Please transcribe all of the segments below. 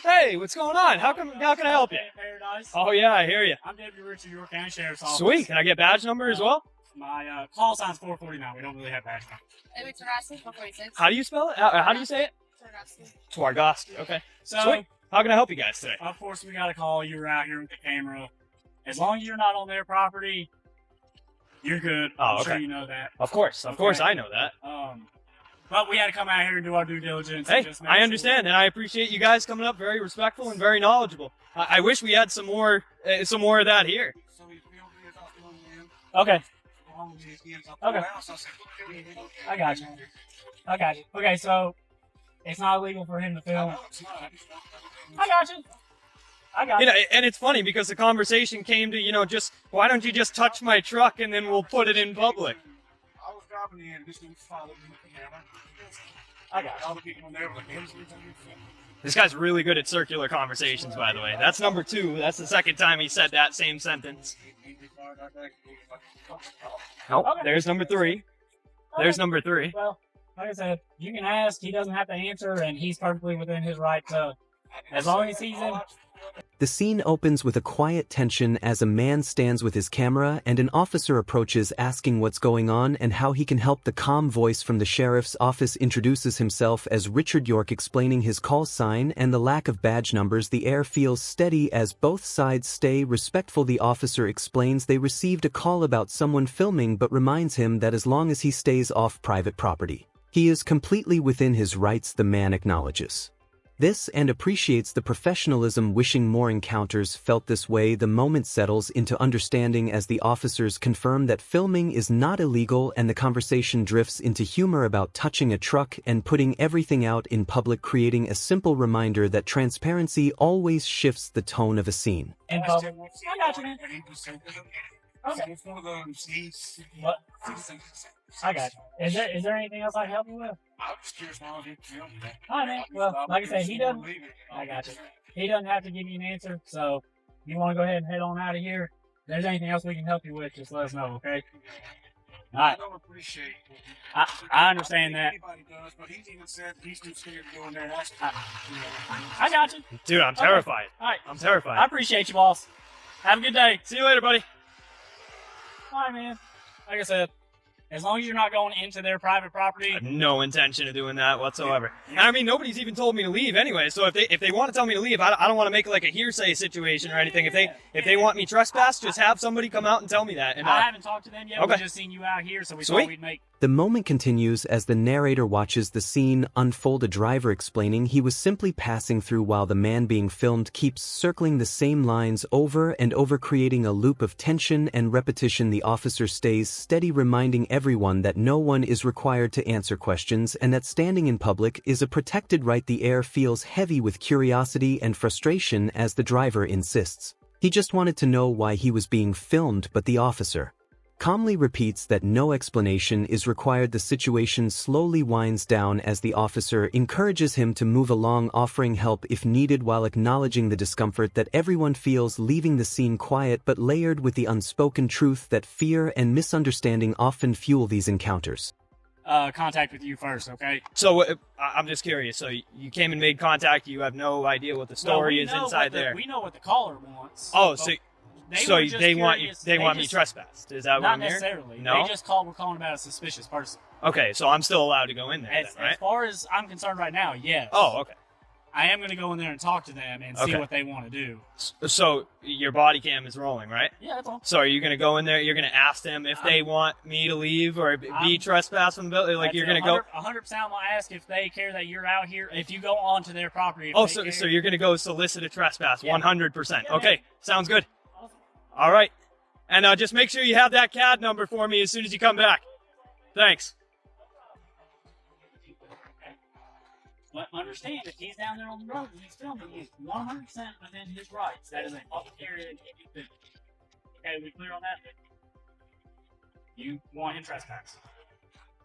Hey, what's going on? How can I help you? Paradise. Oh yeah, I hear you. I'm Deputy Richard, York County Sheriff's Office. Sweet. Can I get badge number as well? My call sign's 449. We don't really have badge number. How do you spell it? How do you say it? Twargoski. Okay. So, Sweet. How can I help you guys today? of course, we got a call. You were out here with the camera. As long as you're not on their property, you're good. Oh, I'm okay. sure you know that. Of course, I know that. But we had to come out here and do our due diligence. Hey, and just make I sure- understand, and I appreciate you guys coming up. Very respectful and very knowledgeable. I wish we had some more of that here. Okay. Okay. I got you. Okay, so it's not illegal for him to film. I got you. You know, and it's funny because the conversation came to, just why don't you just touch my truck and then we'll put it in public. I was driving in, this dude followed me with the camera. I got All the people in there were like, This guy's really good at circular conversations, by the way. That's number 2. That's the second time he said that same sentence. Nope. Okay. There's number 3. There's number 3. Well, like I said, you can ask. He doesn't have to answer, and he's perfectly within his right to, as long as he's in. The scene opens with a quiet tension as a man stands with his camera and an officer approaches asking what's going on and how he can help. The calm voice from the sheriff's office introduces himself as Richard York, explaining his call sign and the lack of badge numbers. The air feels steady as both sides stay respectful. The officer explains they received a call about someone filming but reminds him that as long as he stays off private property, he is completely within his rights. The man acknowledges this and appreciates the professionalism, wishing more encounters felt this way. The moment settles into understanding as the officers confirm that filming is not illegal, and the conversation drifts into humor about touching a truck and putting everything out in public, creating a simple reminder that transparency always shifts the tone of a scene. In public. I got you, man. Okay. What? I got you. Is there anything else I can help you with? I was curious how he filmed that. All right, man. Well, like I said, he doesn't. I got you. He doesn't have to give you an answer, so you want to go ahead and head on out of here. If there's anything else we can help you with, just let us know, okay? All right. I don't appreciate it. I understand that. Anybody does, but he's even said he's too scared to go in there and ask. I got you. Dude, I'm terrified. All right. I'm terrified. I appreciate you, boss. Have a good day. See you later, buddy. All right, man. Like I said, as long as you're not going into their private property. I have no intention of doing that whatsoever. And I mean, nobody's even told me to leave anyway. So if they want to tell me to leave, I don't want to make it like a hearsay situation or anything. If they want me trespassed, just have somebody come out and tell me that. And I haven't talked to them yet. Okay. We just seen you out here, so we Sweet. thought we'd make. The moment continues as the narrator watches the scene unfold. A driver explaining he was simply passing through while the man being filmed keeps circling the same lines over and over, creating a loop of tension and repetition. The officer stays steady, reminding everyone that no one is required to answer questions and that standing in public is a protected right. The air feels heavy with curiosity and frustration as the driver insists he just wanted to know why he was being filmed, but the officer calmly repeats that no explanation is required. The situation slowly winds down as the officer encourages him to move along, offering help if needed while acknowledging the discomfort that everyone feels, leaving the scene quiet but layered with the unspoken truth that fear and misunderstanding often fuel these encounters. Contact with you first, okay? So I'm just curious. So you came and made contact. You have no idea what the story is inside there. We know what the caller wants. Oh, but they want you. curious. They want me just- trespassed. Is that what Not I'm hearing? necessarily. No. They just we're calling about a suspicious person. Okay, so I'm still allowed to go in there, As then, right? far as I'm concerned right now, yes. Oh, okay. I am going to go in there and talk to them and see Okay. what they want to do. So your body cam is rolling, right? Yeah, that's all. So are you going to go in there? You're going to ask them if they want me to leave or be trespassed from the building? Like you're going to go? 100%. I'm going to ask if they care that you're out here. If you go onto their property. Oh, so you're going to go solicit a trespass? Yeah. 100%. Yeah, Okay, man. sounds good. Awesome. All right, and just make sure you have that CAD number for me as soon as you come back. Thanks. But understand, if he's down there on the road and he's filming, he's 100% within his rights. That is a public area and he can film. Okay, we clear on that? You want him trespass.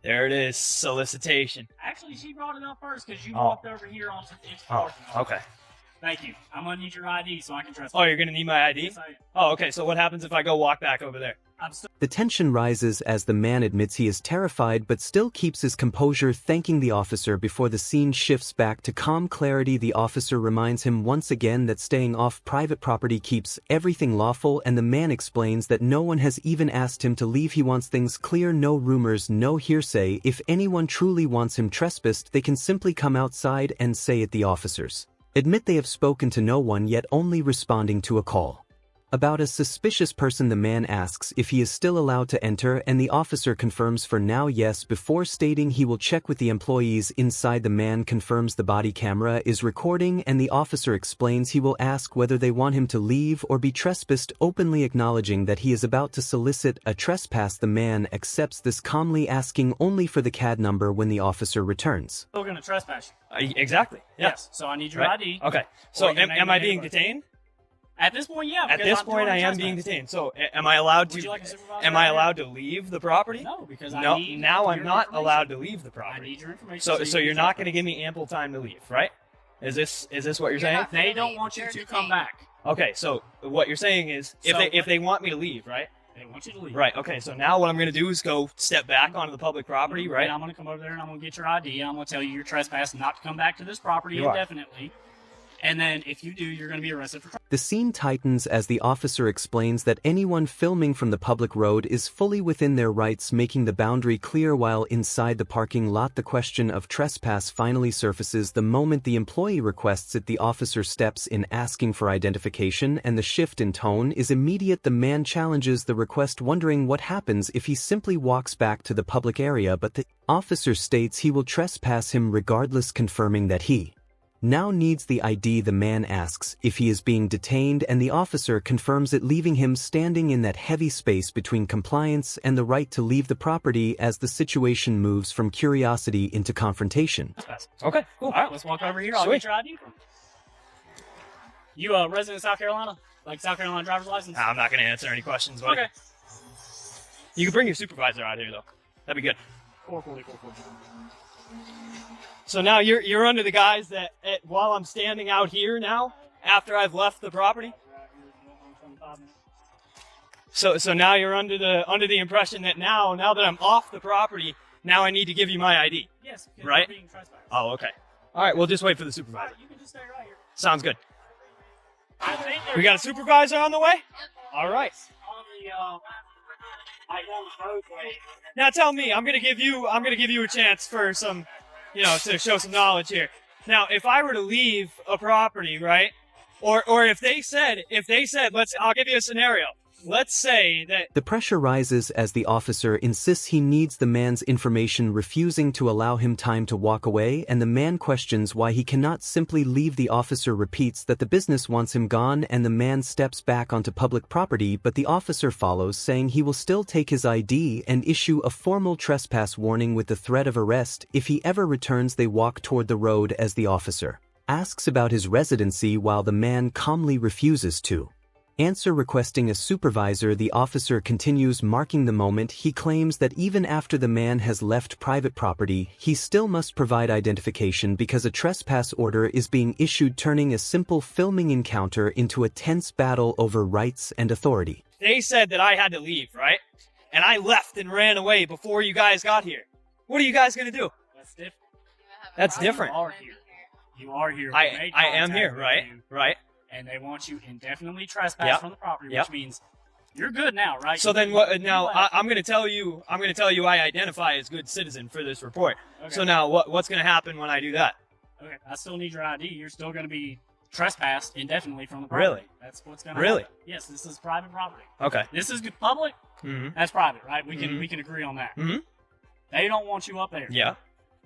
There it is, solicitation. Actually, she brought it up first because you Oh. walked over here onto the Oh, okay. Thank you. I'm gonna need your ID so I can trust Oh, you're gonna need my ID? Yes, I am. Oh, okay. So what happens if I go walk back over there? I'm still The tension rises as the man admits he is terrified but still keeps his composure, thanking the officer before the scene shifts back to calm clarity. The officer reminds him once again that staying off private property keeps everything lawful, and the man explains that no one has even asked him to leave. He wants things clear, no rumors, no hearsay. If anyone truly wants him trespassed, they can simply come outside and say it. The officers admit they have spoken to no one yet, only responding to a call about a suspicious person. The man asks if he is still allowed to enter, and the officer confirms for now yes, before stating he will check with the employees inside. The man confirms the body camera is recording, and the officer explains he will ask whether they want him to leave or be trespassed, openly acknowledging that he is about to solicit a trespass. The man accepts this calmly, asking only for the CAD number when the officer returns. gonna trespass you. Exactly. Yeah. Yes. So I need your Right. ID. Okay. So Or your name am I and being date of birth. detained? At this point, yeah. At because this I'm point, doing I a am being trespass. detained. So am I allowed Would to? you like a supervisor Am I out allowed to leave the property? No, because No. I need Now I'm your not information. allowed to leave the I property. need your information. So you so can you're not going to trespass. give me ample time to leave, right? Is this what you're saying? They don't want you to come back. Okay. So what you're saying is So if they want me to leave, right? They want you to leave. Right. Okay. So now what I'm going to do is go step back onto the public property, And right? I'm going to come over there and I'm going to get your ID. I'm going to tell you you're trespassing, not to come back to this property You are. indefinitely. And then if you do, you're going to be arrested for The scene tightens as the officer explains that anyone filming from the public road is fully within their rights, making the boundary clear. While inside the parking lot, the question of trespass finally surfaces the moment the employee requests it. The officer steps in, asking for identification, and the shift in tone is immediate. The man challenges the request, wondering what happens if he simply walks back to the public area, but the officer states he will trespass him regardless, confirming that he now needs the ID. The man asks if he is being detained, and the officer confirms it, leaving him standing in that heavy space between compliance and the right to leave the property as the situation moves from curiosity into confrontation. trespass. Okay. Cool. All right, let's walk over here. I'll Sweet. get your ID. You a resident of South Carolina? Like South Carolina driver's license? I'm not going to answer any questions, buddy. Okay. You can bring your supervisor out here, though. That'd be good. 440. So now you're under the guise that while I'm standing out here now, after I've left the property. So now you're under the impression that now that I'm off the property, now I need to give you my ID. Yes, because Right? you're being trespassed. Oh, okay. All right, we'll just wait for the All supervisor. right, you can just stay right here. Sounds good. I think We got a supervisor on the way? All right. on the I know roadway. Now tell me, I'm gonna give you a chance for some, to show some knowledge here. Now, if I were to leave a property, right, or if they said, I'll give you a scenario. Let's say that The pressure rises as the officer insists he needs the man's information, refusing to allow him time to walk away, and the man questions why he cannot simply leave. The officer repeats that the business wants him gone, and the man steps back onto public property, but the officer follows, saying he will still take his ID and issue a formal trespass warning with the threat of arrest if he ever returns. They walk toward the road as the officer asks about his residency, while the man calmly refuses to answer, requesting a supervisor. The officer continues, marking the moment. He claims that even after the man has left private property, he still must provide identification because a trespass order is being issued, turning a simple filming encounter into a tense battle over rights and authority. they said that I had to leave, right, and I left and ran away before you guys got here, what are you guys gonna do? That's different. That's different. You are here. You are here. We I made am contact here, with right? you, Right. And they want you indefinitely trespassed Yep. from the property, Yep. which means you're good now, right? So then what? Now I'm going to tell you. I identify as good citizen for this report. Okay. So now what's going to happen when I do that? Okay, I still need your ID. You're still going to be trespassed indefinitely from the property. Really? That's what's going to Really? happen. Yes, this is private property. Okay. This is public. Mm-hmm. That's private, right? We Mhm. can agree on that. Mhm. They don't want you up there. Yeah.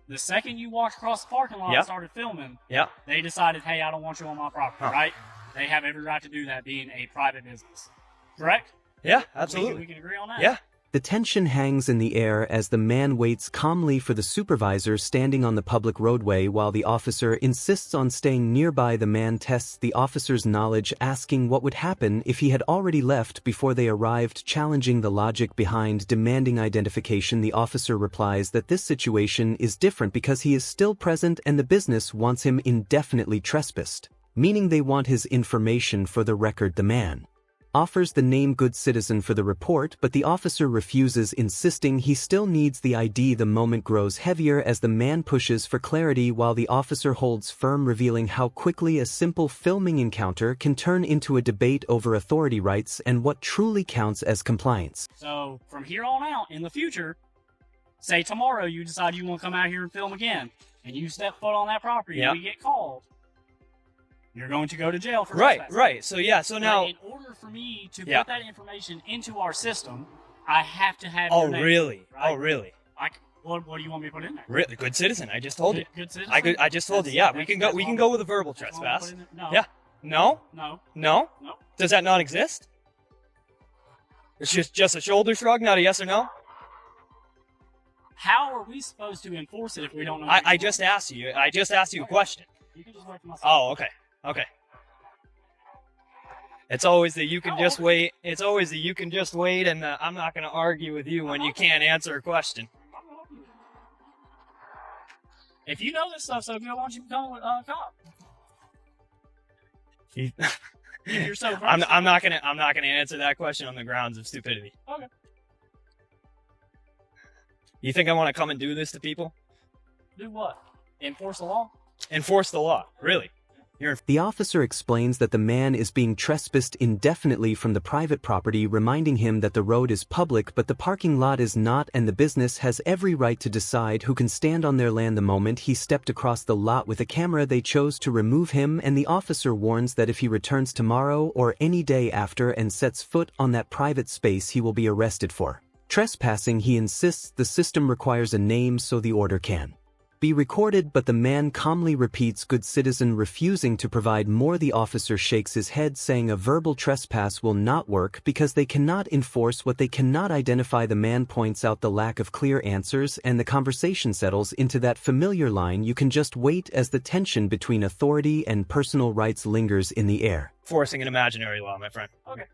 The second you walked across the parking lot Yeah. and started filming, Yeah. they decided, hey, I don't want you on my property, Huh. right? They have every right to do that, being a private business. Correct? Yeah. We Absolutely. can agree on that. Yeah. The tension hangs in the air as the man waits calmly for the supervisor standing on the public roadway while the officer insists on staying nearby. The man tests the officer's knowledge, asking what would happen if he had already left before they arrived, challenging the logic behind demanding identification. The officer replies that this situation is different because he is still present and the business wants him indefinitely trespassed, meaning they want his information for the record. The man offers the name Good Citizen for the report, but the officer refuses, insisting he still needs the ID. The moment grows heavier as the man pushes for clarity while the officer holds firm, revealing how quickly a simple filming encounter can turn into a debate over authority rights and what truly counts as compliance. So from here on out, in the future, say tomorrow you decide you want to come out here and film again, and you step foot on that property Yep. and we get called, you're going to go to jail for Right, trespassing. right. So yeah, so But now. in order for me to Yeah. put that information into our system, I have to have Oh your name, really? right? Oh really? What do you want me to put in there? Really? Good citizen. I just told you. Good citizen? I just told you. Yeah, we can go. We can go with a verbal That's what I'm trespass. putting in there? No. Yeah. No. No. No. No. Does that not exist? It's just a shoulder shrug, not a yes or no. How are we supposed to enforce it if we don't know? I just asked you. I just asked you a question. You can just wait for myself. Oh, okay. Okay. It's always that you can just wait. It's always that you can just wait, and I'm not going to argue with you when you can't answer a question. If you know this stuff so good, why don't you become a cop? You- If you're so I'm not gonna answer that question on the grounds of stupidity. Okay. You think I want to come and do this to people? Do what? Enforce the law? Enforce the law? Really? The officer explains that the man is being trespassed indefinitely from the private property, reminding him that the road is public but the parking lot is not, and the business has every right to decide who can stand on their land. The moment he stepped across the lot with a camera, they chose to remove him, and the officer warns that if he returns tomorrow or any day after and sets foot on that private space, he will be arrested for trespassing. He insists the system requires a name so the order can be recorded, but the man calmly repeats Good Citizen, refusing to provide more. The officer shakes his head, saying a verbal trespass will not work because they cannot enforce what they cannot identify. The man points out the lack of clear answers, and the conversation settles into that familiar line, "You can just wait," as the tension between authority and personal rights lingers in the air. Forcing an imaginary law, my friend. Okay.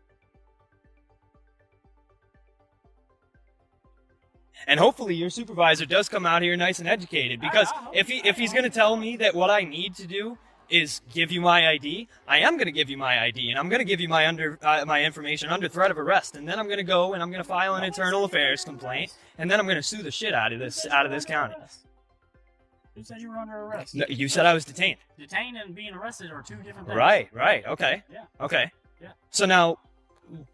And hopefully your supervisor does come out here nice and educated, because if he's going to tell me that what I need to do is give you my ID, I am going to give you my ID, and I'm going to give you my my information under threat of arrest, and then I'm going to go and I'm going to file an internal affairs complaint, and then I'm going to sue the shit out of this county. Who said you were under arrest? No, you said I was detained. Detained and being arrested are two different things. Right. Okay. Yeah. Okay. Yeah. So now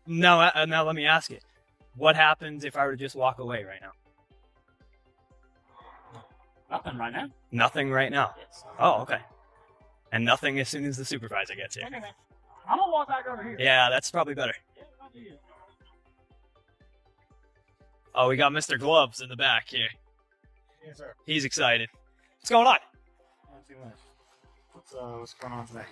let me ask you, what happens if I were to just walk away right now? Nothing right now. Nothing right now. Yes. Oh, okay. And nothing as soon as the supervisor gets here. Okay, man. I'm gonna walk back over here. Yeah, that's probably better. Yeah, I'll do it. Oh, we got Mr. Gloves in the back here. Yes, sir. He's excited. What's going on? Not too much. What's going on today?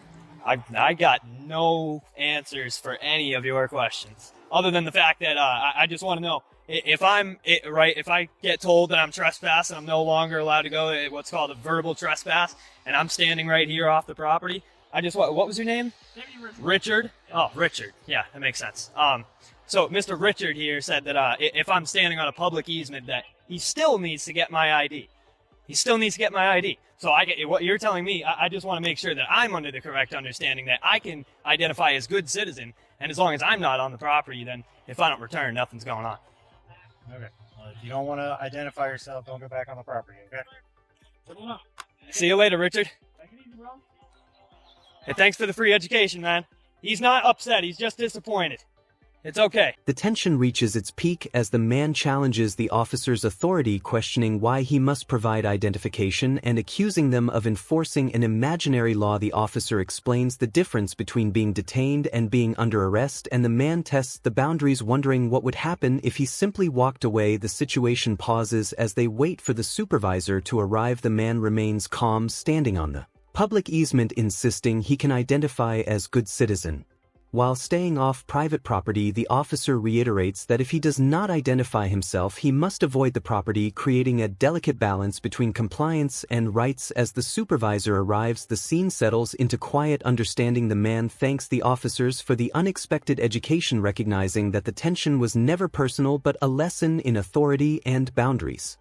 I got no answers for any of your questions, other than the fact that I just want to know if I get told that I'm trespassing, I'm no longer allowed to go what's called a verbal trespass, and I'm standing right here off the property. What was your name? Richard. Oh, Richard. Yeah, that makes sense. So Mr. Richard here said that if I'm standing on a public easement, that he still needs to get my ID. He still needs to get my ID. So I get what you're telling me. I just want to make sure that I'm under the correct understanding that I can identify as good citizen, and as long as I'm not on the property, then if I don't return, nothing's going on. Okay. Well, if you don't want to identify yourself, don't go back on the property, okay? See you later, Richard. Take it easy, bro. Hey, thanks for the free education, man. He's not upset. He's just disappointed. It's okay. The tension reaches its peak as the man challenges the officer's authority, questioning why he must provide identification and accusing them of enforcing an imaginary law. The officer explains the difference between being detained and being under arrest, and the man tests the boundaries, wondering what would happen if he simply walked away. The situation pauses as they wait for the supervisor to arrive. The man remains calm, standing on the public easement, insisting he can identify as good citizen. While staying off private property, the officer reiterates that if he does not identify himself, he must avoid the property, creating a delicate balance between compliance and rights. As the supervisor arrives, the scene settles into quiet understanding. The man thanks the officers for the unexpected education, recognizing that the tension was never personal but a lesson in authority and boundaries.